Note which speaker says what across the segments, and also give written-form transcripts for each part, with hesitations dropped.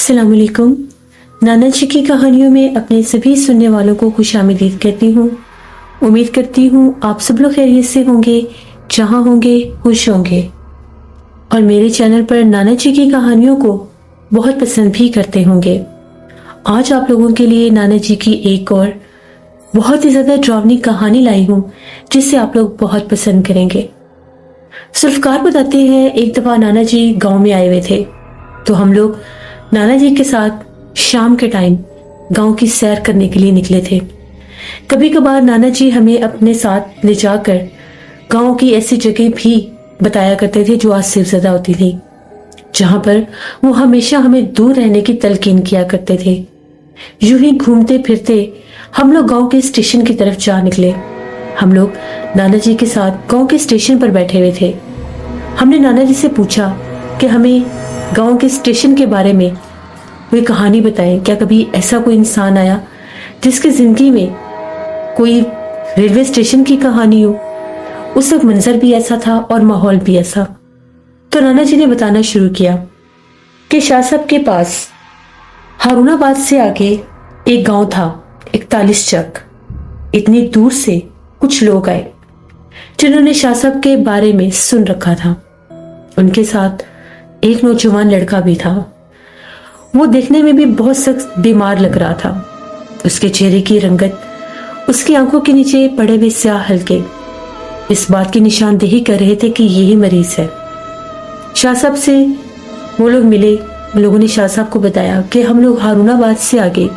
Speaker 1: अस्सलाम वालेकुम। नाना जी की कहानियों में अपने सभी सुनने वालों को खुशामदीद कहती हूँ। उम्मीद करती हूँ आप सब लोग खैरियत से होंगे, जहाँ होंगे खुश होंगे और मेरे चैनल पर नाना जी की कहानियों को बहुत पसंद भी करते होंगे। आज आप लोगों के लिए नाना जी की एक और बहुत ही ज्यादा डरावनी कहानी लाई हूँ जिसे आप लोग बहुत पसंद करेंगे। सुल्फकार बताते हैं, एक दफा नाना जी गांव में आए हुए थे तो हम लोग नाना जी के साथ शाम के टाइम गांव की सैर करने के लिए निकले थे। कभी कभार नाना जी हमें अपने साथ ले जाकर गांव की ऐसी जगह भी बताया करते थे जो आज सिरजदा होती थी, जहां पर वो हमेशा हमें दूर रहने की तलकीन किया करते थे। यूं ही घूमते फिरते हम लोग गांव के स्टेशन की तरफ जा निकले। हम लोग नाना जी के साथ गांव के स्टेशन पर बैठे हुए थे। हमने नाना जी से पूछा कि हमें गांव के स्टेशन के बारे में कोई कहानी बताएं। क्या कभी ऐसा कोई इंसान आया जिसकी जिंदगी में कोई रेलवे स्टेशन की कहानी हो? उस वक्त मंजर भी ऐसा था और माहौल भी ऐसा। तो नाना जी ने बताना शुरू किया कि शाह साहब के पास हारूनाबाद से आगे एक गांव था, 41 चक। इतनी दूर से कुछ लोग आए जिन्होंने शाह साहब के बारे में सुन रखा था। उनके साथ एक नौजवान लड़का भी था। वो देखने में भी बहुत सख्त बीमार लग रहा था। उसके चेहरे की रंगत, उसकी आंखों के नीचे पड़े हुए स्याह हल्के इस बात की निशानदेही कर रहे थे कि यही मरीज है। शाह साहब से वो लोग मिले। लोगों ने शाह साहब को बताया कि हम लोग हारूनाबाद से आगे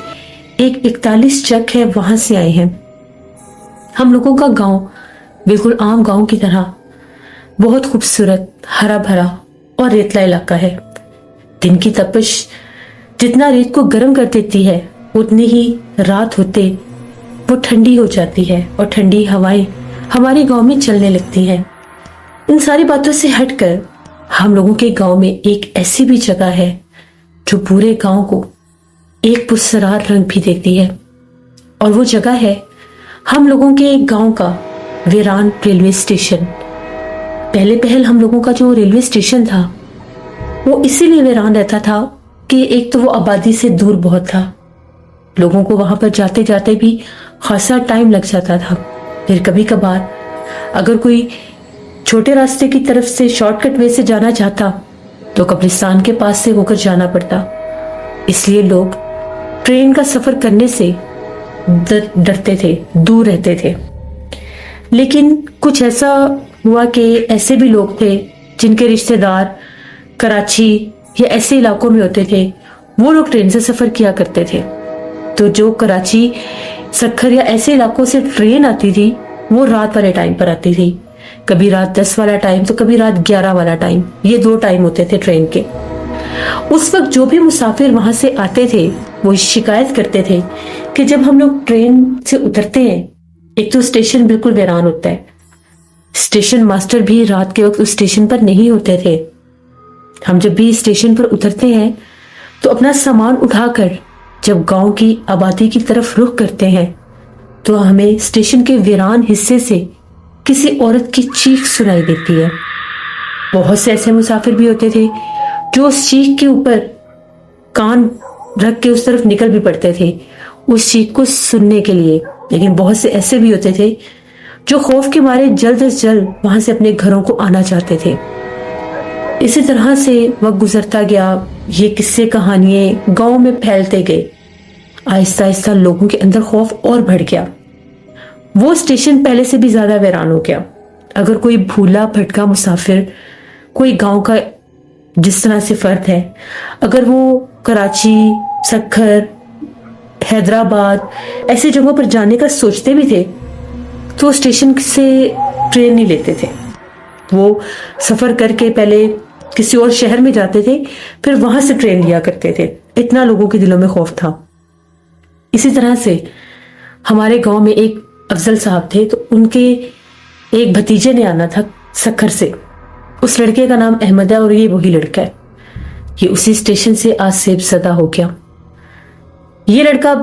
Speaker 1: एक 41 चक है, वहां से आए हैं। हम लोगों का गांव बिल्कुल आम गांव की तरह बहुत खूबसूरत, हरा भरा और रेतला इलाका है। दिन की तपिश जितना रेत को गर्म कर देती है, उतनी ही रात होते वो ठंडी हो जाती है और ठंडी हवाएं हमारे गांव में चलने लगती हैं। इन सारी बातों से हटकर हम लोगों के गांव में एक ऐसी भी जगह है जो पूरे गांव को एक पुरस्कार रंग भी देती है, और वो जगह है हम लोगों के गांव का वीरान रेलवे स्टेशन। पहले पहल हम लोगों का जो रेलवे स्टेशन था वो इसीलिए वीरान रहता था कि एक तो वो आबादी से दूर बहुत था। लोगों को वहां पर जाते जाते भी खासा टाइम लग जाता था। फिर कभी कभार अगर कोई छोटे रास्ते की तरफ से शॉर्टकट वे से जाना चाहता तो कब्रिस्तान के पास से होकर जाना पड़ता। इसलिए लोग ट्रेन का सफर करने से डरते थे, दूर रहते थे। लेकिन कुछ ऐसा हुआ कि ऐसे भी लोग थे जिनके रिश्तेदार कराची या ऐसे इलाकों में होते थे, वो लोग ट्रेन से सफर किया करते थे। तो जो कराची, सक्खर या ऐसे इलाकों से ट्रेन आती थी वो रात वाले टाइम पर आती थी। कभी रात 10 वाला टाइम तो कभी रात 11 वाला टाइम, ये 2 टाइम होते थे ट्रेन के। उस वक्त जो भी मुसाफिर वहां से आते थे वो शिकायत करते थे कि जब हम लोग ट्रेन से उतरते हैं, एक तो स्टेशन बिल्कुल वीरान होता है, स्टेशन मास्टर भी रात के वक्त उस स्टेशन पर नहीं होते थे। हम जब भी स्टेशन पर उतरते हैं तो अपना सामान उठाकर जब गांव की आबादी की तरफ रुख करते हैं तो हमें स्टेशन के वीरान हिस्से से किसी औरत की चीख सुनाई देती है। बहुत से ऐसे मुसाफिर भी होते थे जो उस चीख के ऊपर कान रख के उस तरफ निकल भी पड़ते थे उस चीख को सुनने के लिए। लेकिन बहुत से ऐसे भी होते थे जो खौफ के मारे जल्द से जल्द वहां से अपने घरों को आना चाहते थे। इसी तरह से वक्त गुजरता गया। ये किस्से कहानियां गांव में फैलते गए। आहिस्ता आहिस्ता लोगों के अंदर खौफ और बढ़ गया। वो स्टेशन पहले से भी ज्यादा वीरान हो गया। अगर कोई भूला भटका मुसाफिर, कोई गांव का जिस तरह से फर्द है, अगर वो कराची, सक्खर, हैदराबाद ऐसी जगहों पर जाने का सोचते भी थे तो स्टेशन से ट्रेन नहीं लेते थे। वो सफर करके पहले किसी और शहर में जाते थे, फिर वहां से ट्रेन लिया करते थे। इतना लोगों के दिलों में खौफ था। इसी तरह से हमारे गांव में एक अफजल साहब थे, तो उनके एक भतीजे ने आना था सक्खर से। उस लड़के का नाम अहमद है और ये वही लड़का है। ये उसी स्टेशन से आज सेबसदा हो गया। ये लड़का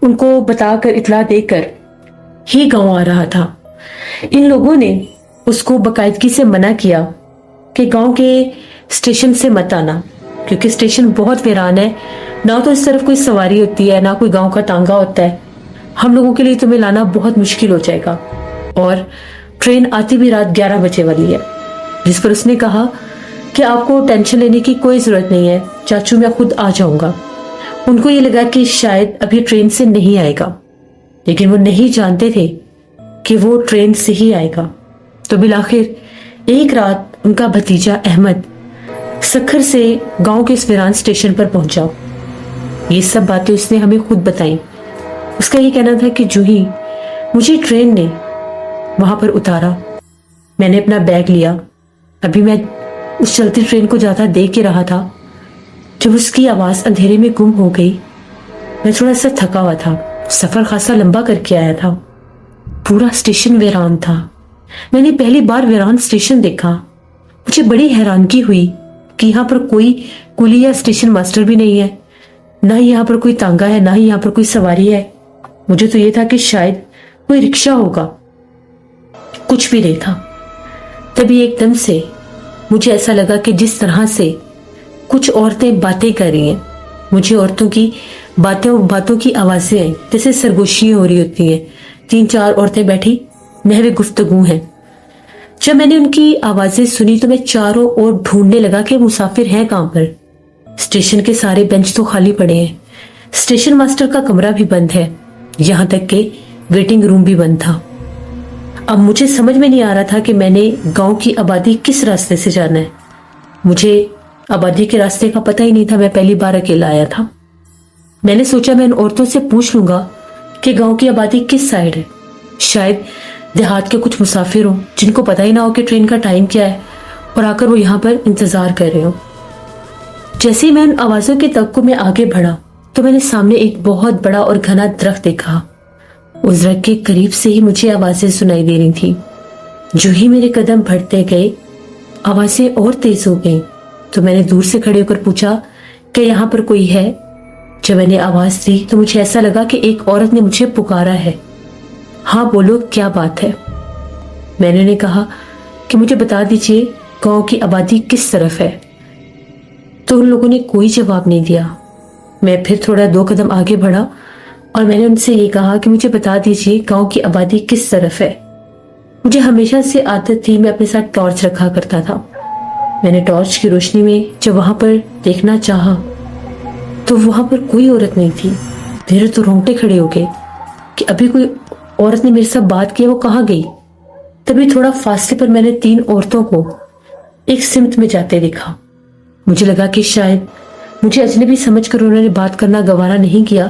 Speaker 1: उनको बताकर, इतला देकर ही गांव आ रहा था। इन लोगों ने उसको बाकायदगी से मना किया कि गांव के स्टेशन से मत आना, क्योंकि स्टेशन बहुत वीरान है, ना तो इस तरफ कोई सवारी होती है, ना कोई गांव का तांगा होता है। हम लोगों के लिए तुम्हें लाना बहुत मुश्किल हो जाएगा। और ट्रेन आती भी रात 11 बजे वाली है। जिस पर उसने कहा कि आपको टेंशन लेने की कोई जरूरत नहीं है चाचू, मैं खुद आ जाऊंगा। उनको ये लगा कि शायद अभी ट्रेन से नहीं आएगा, लेकिन वो नहीं जानते थे कि वो ट्रेन से ही आएगा। तो बिलाखिर एक रात उनका भतीजा अहमद सखर से गांव के इस वीरान स्टेशन पर पहुंचा। ये सब बातें उसने हमें खुद बताई। उसका ये कहना था कि जो ही मुझे ट्रेन ने वहां पर उतारा, मैंने अपना बैग लिया। अभी मैं उस चलती ट्रेन को जाता देख ही रहा था जब उसकी आवाज अंधेरे में गुम हो गई। मैं थोड़ा सा थका हुआ था, सफर खासा लंबा करके आया था। पूरा स्टेशन वीरान था। मैंने पहली बार वीरान स्टेशन देखा। मुझे बड़ी हैरानगी हुई कि यहाँ पर कोई कुली या स्टेशन मास्टर भी नहीं है, ना ही यहाँ पर कोई तांगा है, ना ही यहाँ पर कोई सवारी है। मुझे तो ये था कि शायद कोई रिक्शा होगा, कुछ भी नहीं था। तभी एकदम से मुझे ऐसा लगा कि जिस तरह से कुछ औरतें बातें कर रही हैं, मुझे औरतों की बातों की आवाजें आई, जैसे सरगोशियां हो रही होती हैं। 3-4 औरतें बैठी महवे गुफ्तगू हैं। जब मैंने उनकी आवाजें सुनी तो मैं चारों ओर ढूंढने लगा कि मुसाफिर हैं कहां पर। स्टेशन के सारे बेंच तो खाली पड़े हैं, स्टेशन मास्टर का कमरा भी बंद है, यहां तक कि वेटिंग रूम भी बंद था। अब मुझे समझ में नहीं आ रहा था कि मैंने गांव की आबादी किस रास्ते से जाना है। मुझे आबादी के रास्ते का पता ही नहीं था, मैं पहली बार अकेला आया था। मैंने सोचा मैं इन औरतों से पूछ लूंगा कि गांव की आबादी किस साइड है। शायद देहात के कुछ मुसाफिर हों जिनको पता ही ना हो कि ट्रेन का टाइम क्या है और आकर वो यहाँ पर इंतजार कर रहे हो। जैसे ही मैं उन आवाजों के तबको में आगे बढ़ा तो मैंने सामने एक बहुत बड़ा और घना दरख्त देखा। उस दरख्त के करीब से ही मुझे आवाजें सुनाई दे रही थी। जो ही मेरे कदम बढ़ते गए आवाजें और तेज हो गईं। तो मैंने दूर से खड़े होकर पूछा कि यहाँ पर कोई है। जब मैंने आवाज दी तो मुझे ऐसा लगा कि एक औरत ने मुझे पुकारा है। हाँ बोलो, क्या बात है? मैंने उन्हें कहा कि मुझे बता दीजिए गांव की आबादी किस तरफ है। तो उन लोगों ने कोई जवाब नहीं दिया। मैं फिर थोड़ा 2 कदम आगे बढ़ा और मैंने उनसे ये कहा कि मुझे बता दीजिए गांव की आबादी किस तरफ है। मुझे हमेशा से आदत थी, मैं अपने साथ टॉर्च रखा करता था। मैंने टॉर्च की रोशनी में जब वहां पर देखना चाहा तो वहां पर कोई औरत नहीं थी। मेरे तो रोंगटे खड़े हो गए कि अभी कोई औरत ने मेरे साथ बात की, वो कहाँ गई। तभी थोड़ा फासले पर मैंने 3 औरतों को एक सिमत में जाते देखा। मुझे लगा कि शायद मुझे अजनबी समझकर उन्होंने बात करना गवारा नहीं किया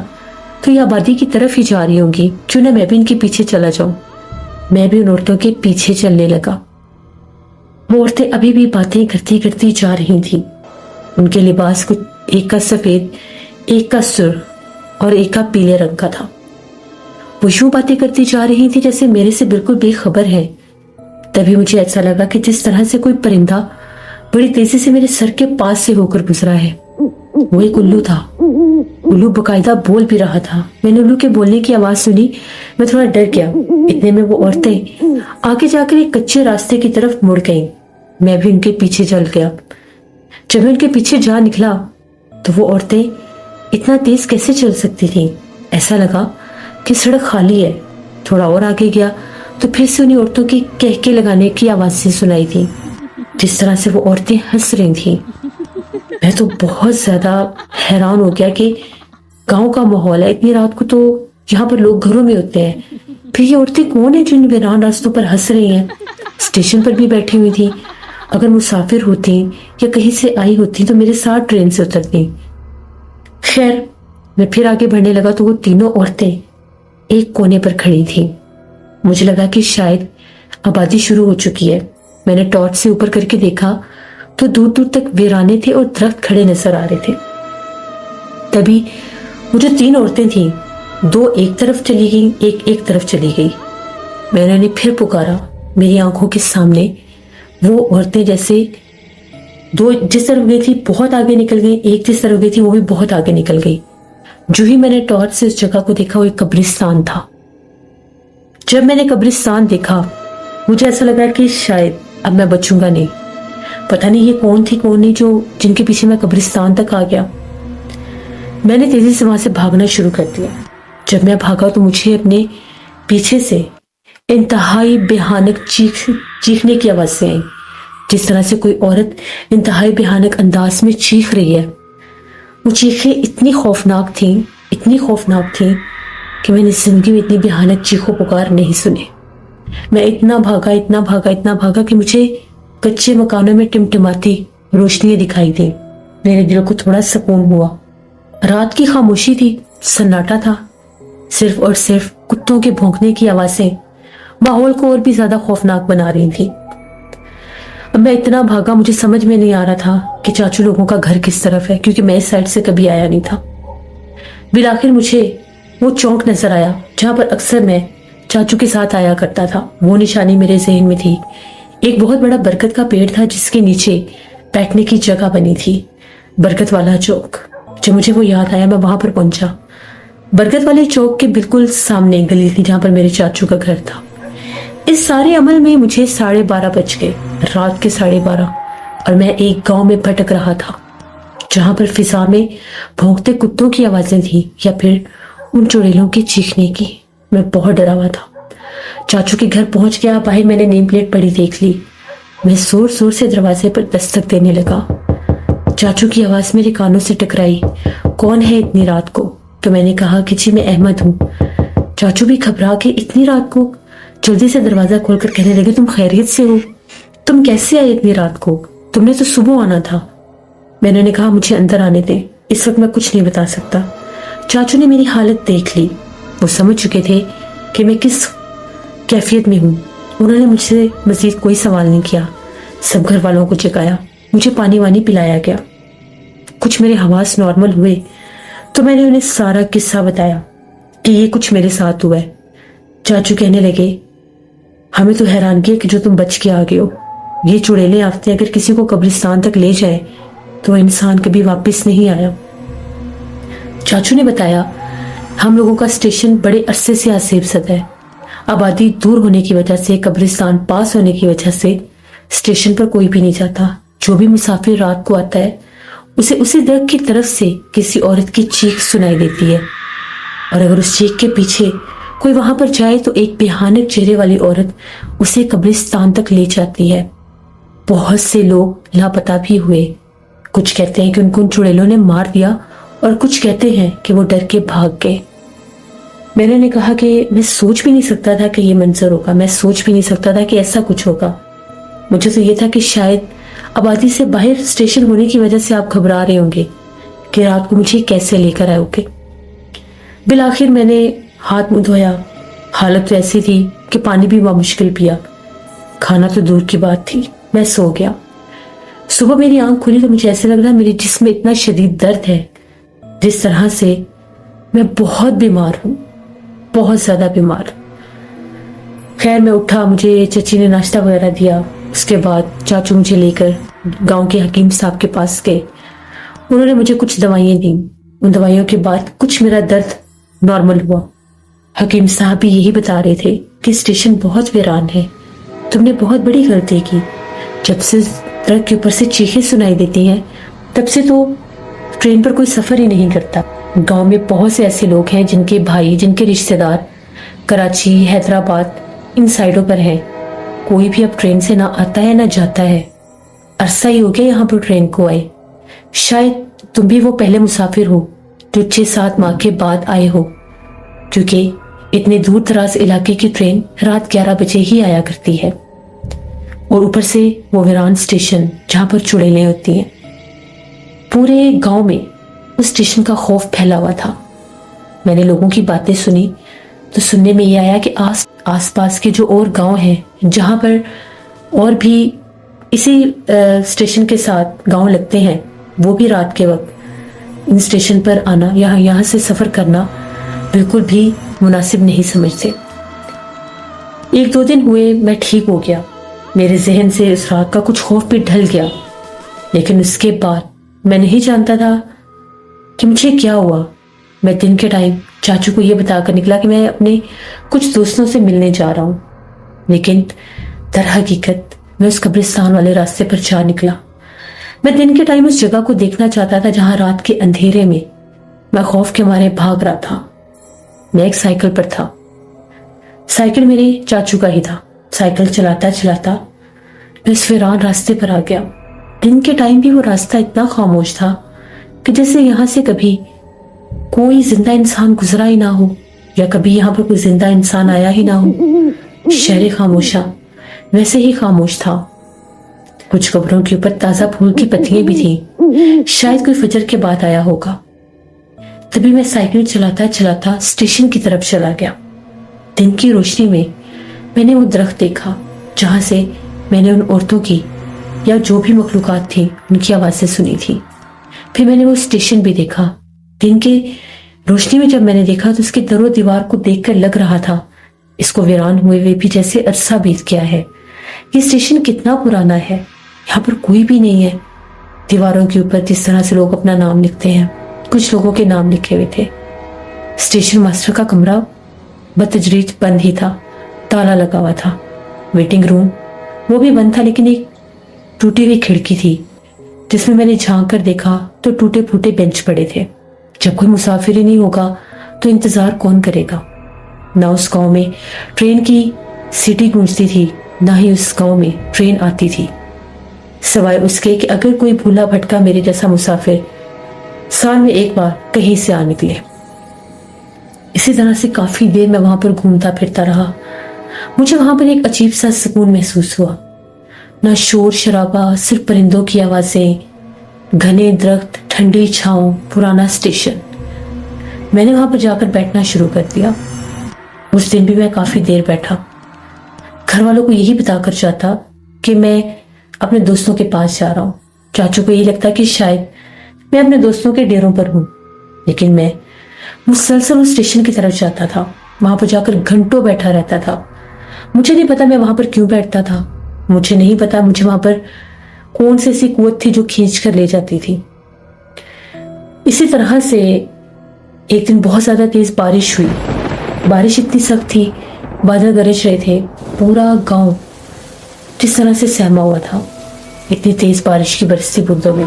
Speaker 1: तो ये आबादी की तरफ ही जा रही होंगी, क्यों ना मैं भी इनके पीछे चला जाऊं। मैं भी उन औरतों के पीछे चलने लगा। वो औरतें अभी भी बातें करती करती जा रही थी। उनके लिबास कुछ एक का सफेद, एक का सुर और एक का पीले रंग का था। वो यूं बातें करती जा रही थी जैसे मेरे से बिल्कुल बेखबर है। तभी मुझे ऐसा लगा कि जिस तरह से कोई परिंदा बड़ी तेजी से मेरे सर के पास से होकर गुजरा है। वो एक उल्लू था। उल्लू बकायदा बोल भी रहा था। मैंने उल्लू के बोलने की आवाज सुनी, मैं थोड़ा डर गया। इतने में वो औरतें आगे जाकर एक कच्चे रास्ते की तरफ मुड़ गईं। मैं भी उनके पीछे चल गया। जब मैं उनके पीछे जा निकला तो वो औरतें इतना तेज कैसे चल सकती थीं? ऐसा लगा कि सड़क खाली है। थोड़ा और आगे गया तो फिर से उन्हीं औरतों की कहके लगाने की आवाजें सुनाई थी, जिस तरह से वो औरतें हंस रही थीं। मैं तो बहुत ज्यादा हैरान हो गया कि गांव का माहौल है, इतनी रात को तो यहाँ पर लोग घरों में होते हैं, फिर ये औरतें कौन है जिन वीरान रास्तों पर हंस रही हैं? स्टेशन पर भी बैठी हुई थी। अगर मुसाफिर होती या कहीं से आई होती तो मेरे साथ ट्रेन से उतरती। खैर, मैं फिर आगे बढ़ने लगा तो वो तीनों औरतें एक कोने पर खड़ी थी। मुझे लगा कि शायद आबादी शुरू हो चुकी है। मैंने टॉर्च से ऊपर करके देखा तो दूर दूर तक वीराने थे और दरख्त खड़े नजर आ रहे थे। तभी वो जो 3 औरतें थीं, 2 एक तरफ चली गई, एक तरफ चली गई। मैंने उन्हें फिर पुकारा। मेरी आंखों के सामने वो औरतें जैसे 2 जिस तरफ गई थी बहुत आगे निकल गई, एक जिस तरफ गई थी वो भी बहुत आगे निकल गई। जो ही मैंने टॉर्च से उस जगह को देखा वो एक कब्रिस्तान था। जब मैंने कब्रिस्तान देखा मुझे ऐसा लगा कि शायद अब मैं बचूंगा नहीं। पता नहीं ये कौन थी कौन नहीं जो जिनके पीछे मैं कब्रिस्तान तक आ गया। मैंने तेजी से वहां से भागना शुरू कर दिया। जब मैं भागा तो मुझे अपने पीछे से इंतहाई भयानक चीखने की आवाजें आई। जिस तरह से कोई औरत इंतहाई भयानक अंदाज में चीख रही है, वो चीखें इतनी खौफनाक थी कि मैंने जिंदगी में इतनी भयानक चीखों पुकार नहीं सुने। मैं इतना भागा कि मुझे कच्चे मकानों में टिमटिमाती रोशनियां दिखाई दी। मेरे दिल को थोड़ा सुकून हुआ। रात की खामोशी थी, सन्नाटा था, सिर्फ और सिर्फ कुत्तों के भौंकने की आवाजें माहौल को और भी ज्यादा खौफनाक बना रही थी। अब मैं इतना भागा, मुझे समझ में नहीं आ रहा था कि चाचू लोगों का घर किस तरफ है, क्योंकि मैं इस साइड से कभी आया नहीं था। बिलाखिर मुझे वो चौक नजर आया जहां पर अक्सर मैं चाचू के साथ आया करता था। वो निशानी मेरे जहन में थी। एक बहुत बड़ा बरगद का पेड़ था जिसके नीचे बैठने की जगह बनी थी, बरगद वाला चौक। जब मुझे वो याद आया, मैं वहां पर पहुंचा। बरगद वाले चौक के बिल्कुल सामने गली थी जहां पर मेरे चाचू का घर था। इस सारे अमल में मुझे 12:30 बज गए, रात के 12:30, और मैं एक गांव में भटक रहा था जहां पर फिजा में भौंकते कुत्तों की आवाजें थी या फिर उन चुड़ैलों के चीखने की। मैं बहुत डरा हुआ था। चाचू के घर पहुंच गया। बाहर मैंने नेम प्लेट पड़ी देख ली। मैं जोर जोर से दरवाजे पर दस्तक देने लगा। चाचू की आवाज मेरे कानों से टकराई, कौन है इतनी रात को? तो मैंने कहा कि जी मैं अहमद हूँ। चाचू भी घबरा के इतनी रात को जल्दी से दरवाजा खोलकर कहने लगे, तुम खैरियत से हो? तुम कैसे आए इतनी रात को? तुमने तो सुबह आना था। मैंने कहा मुझे अंदर आने दे, इस वक्त मैं कुछ नहीं बता सकता। चाचू ने मेरी हालत देख ली। वो समझ चुके थे कि मैं किस कैफियत में हूँ। उन्होंने मुझसे मजीद कोई सवाल नहीं किया। सब घर वालों को जगाया, मुझे पानी वानी पिलाया गया। कुछ मेरे हवास नॉर्मल हुए तो मैंने उन्हें सारा किस्सा बताया कि ये कुछ मेरे साथ हुआ है। चाचू कहने लगे, हमें तो हैरानगी है कि जो तुम बच के आ गए हो। ये चुड़ैलें आफतें अगर किसी को कब्रिस्तान तक ले जाए तो इंसान कभी वापस नहीं आया। चाचू ने बताया, हम लोगों का स्टेशन बड़े अरसे से आसेब है। आबादी दूर होने की वजह से, कब्रिस्तान पास होने की वजह से स्टेशन पर कोई भी नहीं जाता। जो भी मुसाफिर रात को आता है उसे उसी दरख्त की तरफ से किसी औरत की चीख सुनाई देती है, और अगर उस चीख के पीछे कोई वहां पर जाए तो एक भयानक चेहरे वाली औरत उसे कब्रिस्तान तक ले जाती है। बहुत से लोग लापता भी हुए। कुछ कहते हैं कि उनको उन चुड़ैलों ने मार दिया और कुछ कहते हैं कि वो डर के भाग गए। मैंने कहा कि मैं सोच भी नहीं सकता था कि ये मंजर होगा। मैं सोच भी नहीं सकता था कि ऐसा कुछ होगा। मुझे तो ये था कि शायद आबादी से बाहर स्टेशन होने की वजह से आप घबरा रहे होंगे कि रात को मुझे कैसे लेकर आओगे। बिलाखिर मैंने हाथ मुंह धोया। हालत तो ऐसी थी कि पानी भी मुश्किल पिया। खाना तो दूर की बात थी। मैं सो गया। सुबह मेरी आंख खुली तो मुझे ऐसे लग रहा मेरे जिस्म में इतना शदीद दर्द है, जिस तरह से मैं बहुत बीमार हूं, बहुत ज्यादा बीमार। खैर मैं उठा, मुझे चची ने नाश्ता वगैरह दिया। उसके बाद चाचू मुझे लेकर गांव के हकीम साहब के पास गए। उन्होंने मुझे कुछ दवाइयां दी। उन दवाइयों के बाद कुछ मेरा दर्द नॉर्मल हुआ। हकीम साहब भी यही बता रहे थे कि स्टेशन बहुत वीरान है, तुमने बहुत बड़ी गलती की। जब से ट्रक के ऊपर से चीखें सुनाई देती हैं तब से तो ट्रेन पर कोई सफर ही नहीं करता। गांव में बहुत से ऐसे लोग हैं जिनके भाई, जिनके रिश्तेदार कराची, हैदराबाद इन साइडों पर हैं। कोई भी अब ट्रेन से ना आता है ना जाता है। अरसा ही हो गया यहाँ पर ट्रेन को आए। शायद तुम भी वो पहले मुसाफिर हो जो 6-7 माह के बाद आए हो, क्योंकि इतने दूर दराज इलाके की ट्रेन रात 11 बजे ही आया करती है, और ऊपर से वो वीरान स्टेशन जहां पर चुड़ैलें होती हैं। पूरे गांव में उस स्टेशन का खौफ फैला हुआ था। मैंने लोगों की बातें सुनी तो सुनने में ये आया कि आसपास के जो और गांव हैं जहां पर और भी इसी स्टेशन के साथ गांव लगते हैं, वो भी रात के वक्त इन स्टेशन पर आना, यहाँ से सफर करना बिल्कुल भी मुनासिब नहीं समझते। 1-2 दिन हुए, मैं ठीक हो गया। मेरे जहन से उस रात का कुछ खौफ भी ढल गया। लेकिन उसके बाद मैं नहीं जानता था कि मुझे क्या हुआ। मैं दिन के टाइम चाचू को यह बताकर निकला कि मैं अपने कुछ दोस्तों से मिलने जा रहा हूं, लेकिन दर हकीकत मैं उस कब्रिस्तान वाले रास्ते पर जा निकला। मैं दिन के टाइम उस जगह को देखना चाहता था जहां रात के अंधेरे में मैं खौफ के मारे भाग रहा था। मैं एक साइकिल पर था। साइकिल मेरे चाचू का ही था। साइकिल चलाता चलाता मैं इस वीरान रास्ते पर आ गया। दिन के टाइम भी वो रास्ता इतना खामोश था कि जैसे यहां से कभी कोई जिंदा इंसान गुजरा ही ना हो, या कभी यहां पर कोई जिंदा इंसान आया ही ना हो। शहर खामोशा वैसे ही खामोश था। कुछ कब्रों के ऊपर ताजा फूल की पत्तियां भी थी। शायद कोई फजर के बाद आया होगा। तभी मैं साइकिल चलाता चलाता स्टेशन की तरफ चला गया। दिन की रोशनी में मैंने वो दरख्त देखा जहां से मैंने उन औरतों की या जो भी मखलूकात थी उनकी आवाजें सुनी थी। फिर मैंने वो स्टेशन भी देखा। दिन के रोशनी में जब मैंने देखा तो उसके दरो दीवार को देखकर लग रहा था इसको वीरान हुए हुए भी जैसे अरसा बीत गया है। ये स्टेशन कितना पुराना है, यहाँ पर कोई भी नहीं है। दीवारों के ऊपर जिस तरह से लोग अपना नाम लिखते हैं, कुछ लोगों के नाम लिखे हुए थे। स्टेशन मास्टर का कमरा बतदरीज बंद ही था, ताला लगा हुआ था। वेटिंग रूम वो भी बंद था, लेकिन एक टूटी हुई खिड़की थी जिसमें मैंने झांक कर देखा तो टूटे फूटे बेंच पड़े थे। जब कोई मुसाफिर ही नहीं होगा तो इंतजार कौन करेगा। ना उस गांव में ट्रेन की सीटी गूंजती थी, ना ही उस गांव में ट्रेन आती थी, सिवाय उसके कि अगर कोई भूला भटका मेरे जैसा मुसाफिर साल में एक बार कहीं से आ निकले। इसी तरह से काफी देर मैं वहां पर घूमता फिरता रहा। मुझे वहां पर एक अजीब सा सुकून महसूस हुआ। ना शोर शराबा, सिर्फ परिंदों की आवाजें, घने दरख्त, ठंडी छांव, पुराना स्टेशन। मैंने वहां पर जाकर बैठना शुरू कर दिया। उस दिन भी मैं काफी देर बैठा। घर वालों को यही बताकर जाता कि मैं अपने दोस्तों के पास जा रहा हूँ। चाचू को यही लगता कि शायद मैं अपने दोस्तों के डेरों पर हूँ, लेकिन मैं मुसलसल उस स्टेशन की तरफ जाता था। वहां पर जाकर घंटों बैठा रहता था। मुझे नहीं पता मैं वहां पर क्यों बैठता था। मुझे नहीं पता मुझे वहां पर कौन सी ऐसी कुव्वत थी जो खींच कर ले जाती थी। इसी तरह से एक दिन बहुत ज्यादा तेज बारिश हुई। बारिश इतनी सख्त थी, बादल गरज रहे थे। पूरा गांव जिस तरह से सहमा हुआ था। इतनी तेज बारिश की बरसती बूंदों में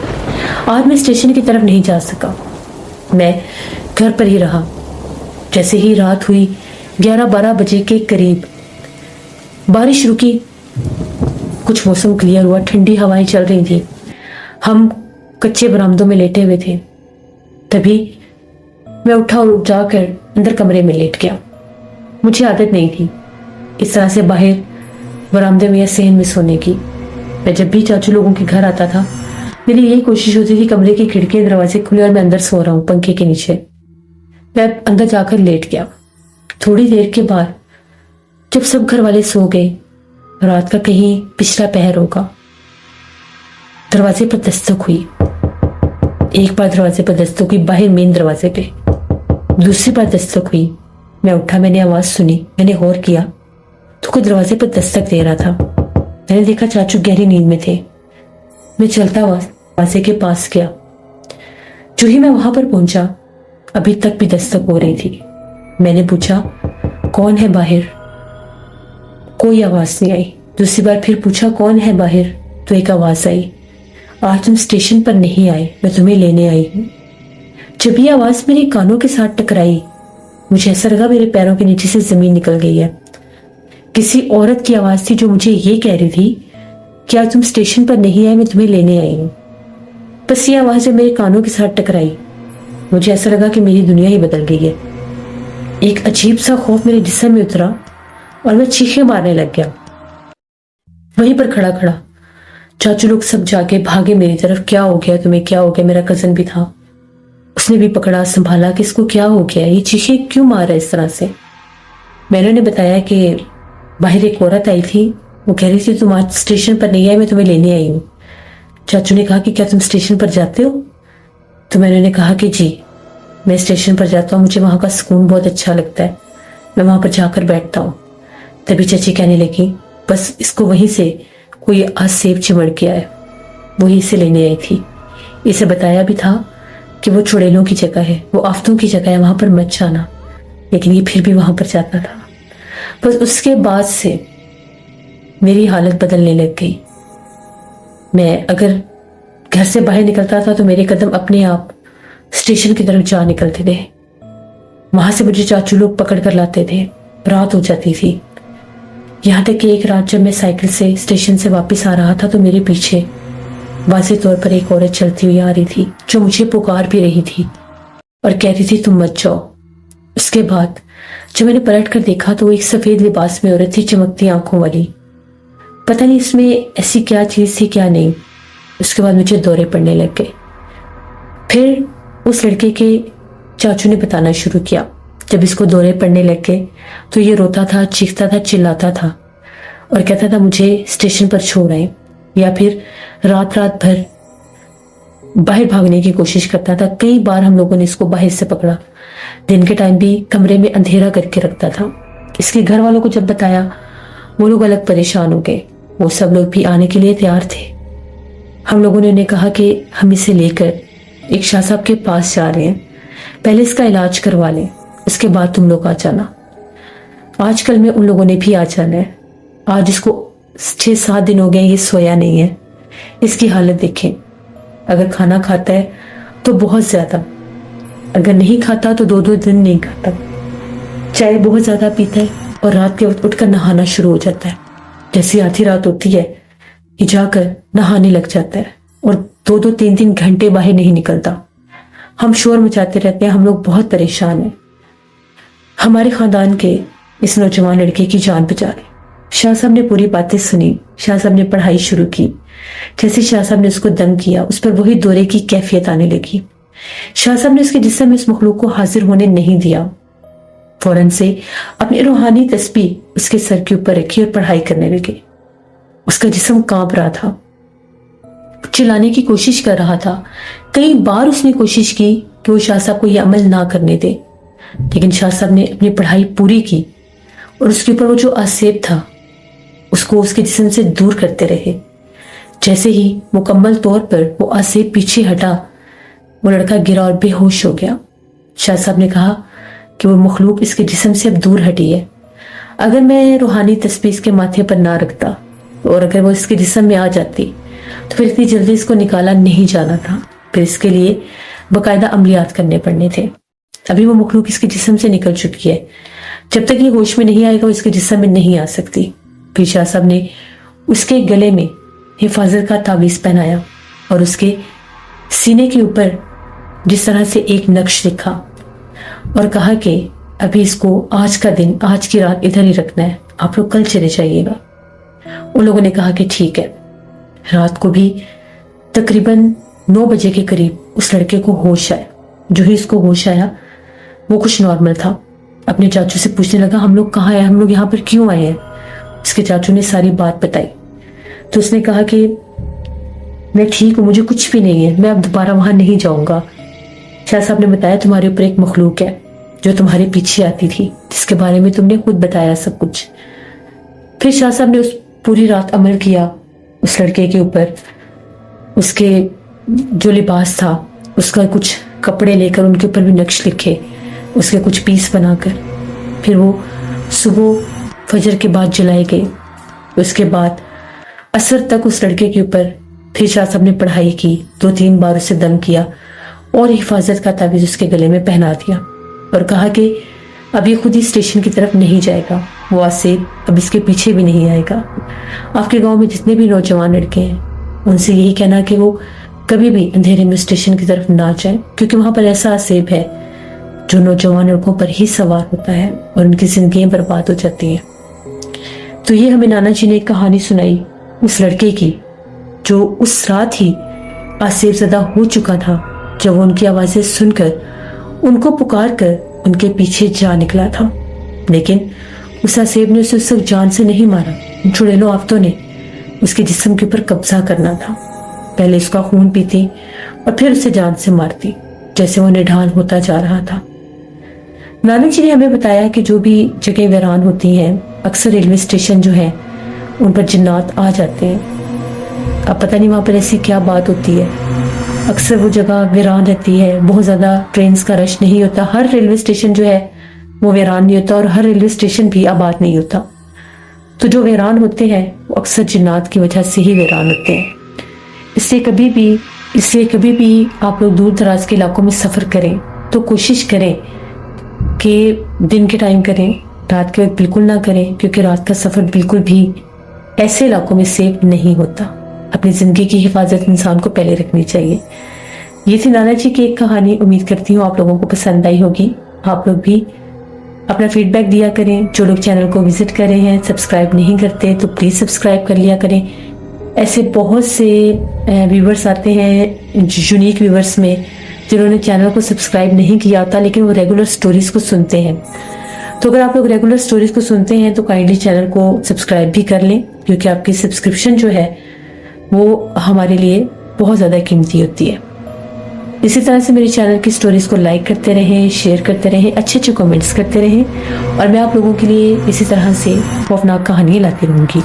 Speaker 1: आज मैं स्टेशन की तरफ नहीं जा सका। मैं घर पर ही रहा। जैसे ही रात हुई 11-12 बजे के करीब बारिश रुकी। कुछ मौसम क्लियर हुआ, ठंडी हवाएं चल रही थी। हम कच्चे बरामदों में लेटे हुए थे। तभी मैं उठा और जाकर अंदर कमरे में लेट गया। मुझे आदत नहीं थी इस तरह से बाहर बरामदे में या सहन में सोने की। मैं जब भी चाचू लोगों के घर आता था मेरी यही कोशिश होती थी कमरे की खिड़की दरवाजे खुले और मैं अंदर सो रहा हूँ पंखे के नीचे। मैं अंदर जाकर लेट गया। थोड़ी देर के बाद जब सब घर वाले सो गए, रात का कहीं पिछला पहर होगा, दरवाजे पर दस्तक हुई। एक बार दरवाजे पर दस्तक हुई, बाहर मेन दरवाजे पे। दूसरी बार दस्तक हुई। मैं उठा, मैंने आवाज सुनी, मैंने गौर किया तो कोई दरवाजे पर दस्तक दे रहा था। मैंने देखा चाचू गहरी नींद में थे। मैं चलता हुआ दरवाजे के पास गया। जो ही मैं वहां पर पहुंचा अभी तक भी दस्तक हो रही थी। मैंने पूछा कौन है बाहर? कोई आवाज नहीं आई। दूसरी बार फिर पूछा कौन है बाहर? तो एक आवाज आई, आज तुम स्टेशन पर नहीं आए, मैं तुम्हें लेने आई हूं। जब ये आवाज मेरे कानों के साथ टकराई मुझे ऐसा लगा मेरे पैरों के नीचे से जमीन निकल गई है। किसी औरत की आवाज थी जो मुझे ये कह रही थी कि आज तुम स्टेशन पर नहीं आए, मैं तुम्हें लेने आई हूं। बस ये आवाज जब मेरे कानों के साथ टकराई मुझे ऐसा लगा कि मेरी दुनिया ही बदल गई है। एक अजीब सा खौफ मेरे जिस्म में उतरा और मैं चीखें मारने लग गया। वहीं पर खड़ा खड़ा चाचू लोग सब जाके भागे मेरी तरफ। क्या हो गया तुम्हें, क्या हो गया? मेरा कजन भी था, उसने भी पकड़ा, संभाला कि इसको क्या हो गया, ये चीखें क्यों मार रहा है इस तरह से। मैंने उन्हें बताया कि बाहर एक औरत आई थी, वो कह रही थी तुम आज स्टेशन पर नहीं आई, मैं तुम्हें लेने आई हूँ। चाचू ने कहा कि क्या तुम स्टेशन पर जाते हो? तो मैंने उन्हें कहा कि जी मैं स्टेशन पर जाता हूँ, मुझे वहां का सुकून बहुत अच्छा लगता है, मैं वहां पर जाकर बैठता हूँ। तभी चाची कहने लगी बस इसको वहीं से कोई आज सेब चिमड़ के आया, वहीं से लेने आई थी। इसे बताया भी था कि वो चुड़ैलों की जगह है, वो आफतों की जगह है, वहां पर मत जाना। लेकिन ये फिर भी वहां पर जाता था। बस उसके बाद से میری حالت بدلنے لگ گئی. میں اگر گھر سے باہر نکلتا تھا تو میرے قدم اپنے آپ اسٹیشن کی طرف جا نکلتے تھے. وہاں سے مجھے چاچو لوگ پکڑ کر لاتے تھے. رات ہو جاتی تھی. یہاں تک کہ ایک رات جب میں سائیکل سے اسٹیشن سے واپس آ رہا تھا تو میرے پیچھے واضح طور پر ایک عورت چلتی ہوئی آ رہی تھی جو مجھے پکار بھی رہی تھی اور کہہ رہی تھی تم مت جاؤ. اس کے بعد جب میں نے پلٹ کر دیکھا تو وہ ایک سفید لباس میں عورت تھی، چمکتی آنکھوں والی. پتہ نہیں اس میں ایسی کیا چیز تھی کیا نہیں. اس کے بعد مجھے دورے پڑنے لگ گئے. پھر اس لڑکے کے چاچو نے بتانا شروع کیا. جب اس کو دورے پڑنے لگ گئے تو یہ روتا تھا، چیختا تھا، چلاتا تھا اور کہتا تھا مجھے اسٹیشن پر چھوڑ آئے، یا پھر رات بھر باہر بھاگنے کی کوشش کرتا تھا. کئی بار ہم لوگوں نے اس کو باہر سے پکڑا. دن کے ٹائم بھی کمرے میں اندھیرا کر کے رکھتا تھا. اس کے گھر والوں کو جب بتایا وہ لوگ الگ پریشان ہو گئے. وہ سب لوگ بھی آنے کے لیے تیار تھے. ہم لوگوں نے انہیں کہا کہ ہم اسے لے کر ایک شاہ صاحب کے پاس جا رہے ہیں، پہلے اس کا علاج کروا لیں، اس کے بعد تم لوگ آ جانا. آج کل میں ان لوگوں نے بھی آ جانا ہے. آج اس کو 6-7 دن ہو گئے یہ سویا نہیں ہے. اس کی حالت دیکھیں. اگر کھانا کھاتا ہے تو بہت زیادہ، اگر نہیں کھاتا تو 2 دن نہیں کھاتا. چائے بہت زیادہ پیتا ہے اور رات کے وقت اٹھ کر نہانا شروع ہو جاتا ہے. جیسی آدھی رات ہوتی ہے یہ جا کر نہانے لگ جاتا ہے اور 2-3 گھنٹے باہر نہیں نکلتا. ہم شور مچاتے رہتے ہیں. ہم لوگ بہت پریشان ہیں. ہمارے خاندان کے اس نوجوان لڑکے کی جان بچا لے. شاہ صاحب نے پوری باتیں سنی. شاہ صاحب نے پڑھائی شروع کی. جیسے شاہ صاحب نے اس کو دم کیا اس پر وہی دورے کی کیفیت آنے لگی. شاہ صاحب نے اس کے جسم میں اس مخلوق کو حاضر ہونے نہیں دیا. فوراً سے اپنی روحانی تسبیح اس کے سر کے اوپر رکھی اور پڑھائی کرنے لگے. اس کا جسم کانپ رہا تھا، چلانے کی کوشش کر رہا تھا. کئی بار اس نے کوشش کی کہ وہ شاہ صاحب کو یہ عمل نہ کرنے دے، لیکن شاہ صاحب نے اپنی پڑھائی پوری کی اور اس کے اوپر وہ جو آسیب تھا اس کو اس کے جسم سے دور کرتے رہے. جیسے ہی مکمل طور پر وہ آسیب پیچھے ہٹا وہ لڑکا گرا اور بے ہوش ہو گیا. شاہ صاحب نے کہا کہ وہ مخلوق اس کے جسم سے اب دور ہٹی ہے. اگر میں روحانی تسبیح اس کے ماتھے پر نہ رکھتا اور اگر وہ اس کے جسم میں آ جاتی تو پھر اتنی جلدی اس کو نکالا نہیں جانا تھا. پھر اس کے لیے باقاعدہ عملیات کرنے پڑنے تھے. ابھی وہ مخلوق اس کے جسم سے نکل چکی ہے. جب تک یہ ہوش میں نہیں آئے گا وہ اس کے جسم میں نہیں آ سکتی. پھر شاہ صاحب نے اس کے گلے میں حفاظت کا تعویذ پہنایا اور اس کے سینے کے اوپر جس طرح سے ایک نقش لکھا اور کہا کہ ابھی اس کو آج کا دن، آج کی رات ادھر ہی رکھنا ہے، آپ لوگ کل چلے جائیے گا. ان لوگوں نے کہا کہ ٹھیک ہے. رات کو بھی تقریباً 9 بجے کے قریب اس لڑکے کو ہوش آیا. جو ہی اس کو ہوش آیا وہ کچھ نارمل تھا. اپنے چاچو سے پوچھنے لگا ہم لوگ کہاں ہیں، ہم لوگ یہاں پر کیوں آئے ہیں. اس کے چاچو نے ساری بات بتائی تو اس نے کہا کہ میں ٹھیک ہوں، مجھے کچھ بھی نہیں ہے، میں اب دوبارہ وہاں نہیں جاؤں گا. شاہ صاحب نے بتایا تمہارے اوپر ایک مخلوق ہے جو تمہارے پیچھے آتی تھی، جس کے بارے میں تم نے خود بتایا سب کچھ. پھر شاہ صاحب نے اس پوری رات عمل کیا اس لڑکے کے اوپر. اس کے جو لباس تھا اس کا کچھ کپڑے لے کر ان کے اوپر بھی نقش لکھے، اس کے کچھ پیس بنا کر پھر وہ صبح فجر کے بعد جلائے گئے. اس کے بعد عصر تک اس لڑکے کے اوپر پھر شاہ صاحب نے پڑھائی کی. 2-3 بار اسے دم کیا اور حفاظت کا تعویذ اس کے گلے میں پہنا دیا اور کہا کہ اب یہ خود ہی اسٹیشن کی طرف نہیں جائے گا، وہ آسیب اب اس کے پیچھے بھی نہیں آئے گا. آپ کے گاؤں میں جتنے بھی نوجوان لڑکے ہیں ان سے یہی کہنا کہ وہ کبھی بھی اندھیرے میں اسٹیشن کی طرف نہ جائیں، کیونکہ وہاں پر ایسا آسیب ہے جو نوجوان لڑکوں پر ہی سوار ہوتا ہے اور ان کی زندگیاں برباد ہو جاتی ہیں. تو یہ ہمیں نانا جی نے ایک کہانی سنائی اس لڑکے کی جو اس رات ہی آسیب زدہ ہو چکا تھا. جب وہ ان کی آوازیں سن کر ان کو پکار کر ان کے پیچھے جا نکلا تھا، لیکن اس آسیب نے اسے اس وقت جان سے نہیں مارا. ان چڑیلوں آفتوں نے اس کے جسم کے اوپر قبضہ کرنا تھا. پہلے اس کا خون پیتی اور پھر اسے جان سے مارتی جیسے وہ نڈھال ہوتا جا رہا تھا. نانا جی نے ہمیں بتایا کہ جو بھی جگہ ویران ہوتی ہیں اکثر ریلوے اسٹیشن جو ہے ان پر جنات آ جاتے ہیں. اب پتہ نہیں وہاں پر ایسی کیا بات ہوتی ہے. اکثر وہ جگہ ویران رہتی ہے، بہت زیادہ ٹرینز کا رش نہیں ہوتا. ہر ریلوے اسٹیشن جو ہے وہ ویران نہیں ہوتا اور ہر ریلوے اسٹیشن بھی آباد نہیں ہوتا. तो जो वीरान होते हैं वो अक्सर जिन्नात की वजह से ही वीरान होते हैं। इसलिए कभी भी आप लोग दूर दराज के इलाकों में सफ़र करें तो कोशिश करें कि दिन के टाइम करें, रात के वक्त बिल्कुल ना करें, क्योंकि रात का सफ़र बिल्कुल भी ऐसे इलाकों में सेफ नहीं होता। अपनी ज़िंदगी की हिफाजत इंसान को पहले रखनी चाहिए। ये थी नाना जी की एक कहानी। उम्मीद करती हूँ आप लोगों को पसंद आई होगी। आप लोग भी अपना फीडबैक दिया करें। जो लोग चैनल को विजिट कर रहे हैं, सब्सक्राइब नहीं करते तो प्लीज़ सब्सक्राइब कर लिया करें। ऐसे बहुत से व्यूवर्स आते हैं यूनिक व्यूवर्स में जिन्होंने चैनल को सब्सक्राइब नहीं किया होता, लेकिन वो रेगुलर स्टोरीज़ को सुनते हैं। तो अगर आप लोग रेगुलर स्टोरीज़ को सुनते हैं तो काइंडली चैनल को सब्सक्राइब भी कर लें, क्योंकि आपकी सब्सक्रिप्शन जो है वो हमारे लिए बहुत ज़्यादा कीमती होती है। इसी तरह से मेरे चैनल की स्टोरीज़ को लाइक करते रहें, शेयर करते रहें, अच्छे अच्छे कमेंट्स करते रहें, और मैं आप लोगों के लिए इसी तरह से खौफनाक कहानियाँ लाती रहूँगी।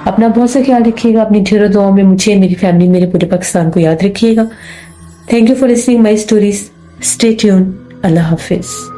Speaker 1: अपना बहुत सा ख्याल रखिएगा। अपनी ढेरों दुआओं में मुझे, मेरी फैमिली, मेरे पूरे पाकिस्तान को याद रखिएगा। Thank you for listening my stories. Stay tune. Allah हाफिज़।